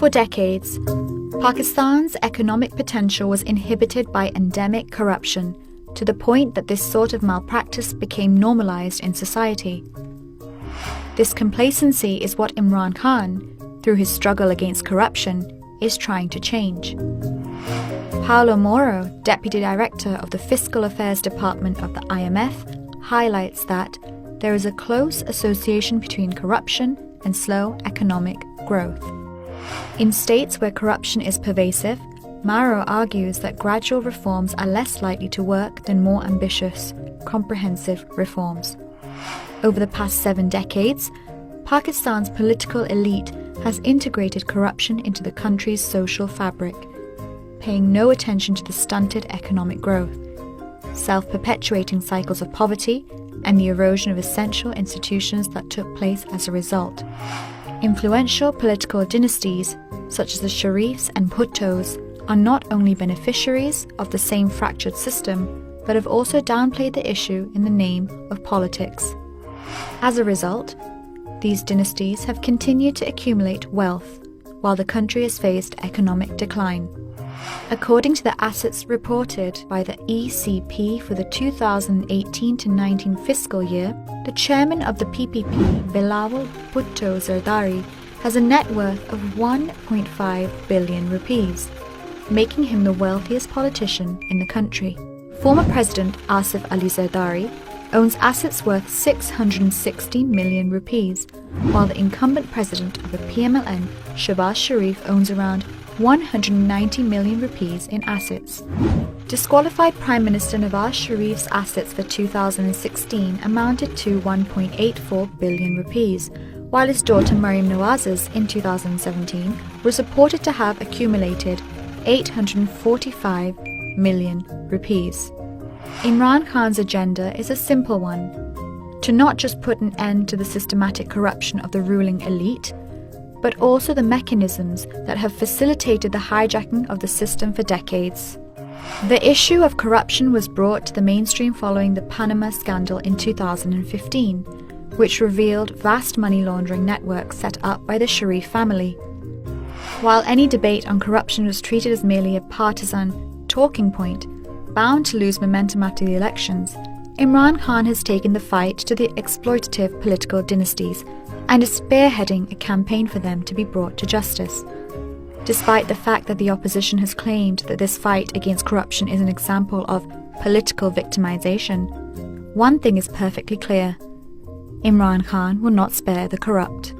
For decades, Pakistan's economic potential was inhibited by endemic corruption, to the point that this sort of malpractice became normalized in society. This complacency is what Imran Khan, through his struggle against corruption, is trying to change. Paulo Moro, Deputy Director of the Fiscal Affairs Department of the IMF, highlights that there is a close association between corruption and slow economic growth. In states where corruption is pervasive, Moro argues that gradual reforms are less likely to work than more ambitious, comprehensive reforms. Over the past 7 decades, Pakistan's political elite has integrated corruption into the country's social fabric, paying no attention to the stunted economic growth, self-perpetuating cycles of poverty, and the erosion of essential institutions that took place as a result. Influential political dynasties, such as the Sharifs and Bhuttos, are not only beneficiaries of the same fractured system, but have also downplayed the issue in the name of politics. As a result, these dynasties have continued to accumulate wealth, while the country has faced economic decline. According to the assets reported by the ECP for the 2018-19 fiscal year, the chairman of the PPP, Bilawal Bhutto Zardari, has a net worth of 1.5 billion rupees, making him the wealthiest politician in the country. Former President Asif Ali Zardari owns assets worth 660 million rupees, while the incumbent president of the PMLN, Shehbaz Sharif, owns around 190 million rupees in assets. Disqualified Prime Minister Nawaz Sharif's assets for 2016 amounted to 1.84 billion rupees, while his daughter Maryam Nawaz's in 2017 was reported to have accumulated 845 million rupees. Imran Khan's agenda is a simple one: to not just put an end to the systematic corruption of the ruling elite, but also the mechanisms that have facilitated the hijacking of the system for decades. The issue of corruption was brought to the mainstream following the Panama scandal in 2015, which revealed vast money laundering networks set up by the Sharif family. While any debate on corruption was treated as merely a partisan talking point, bound to lose momentum after the elections, Imran Khan has taken the fight to the exploitative political dynasties and is spearheading a campaign for them to be brought to justice. Despite the fact that the opposition has claimed that this fight against corruption is an example of political victimization, one thing is perfectly clear: Imran Khan will not spare the corrupt.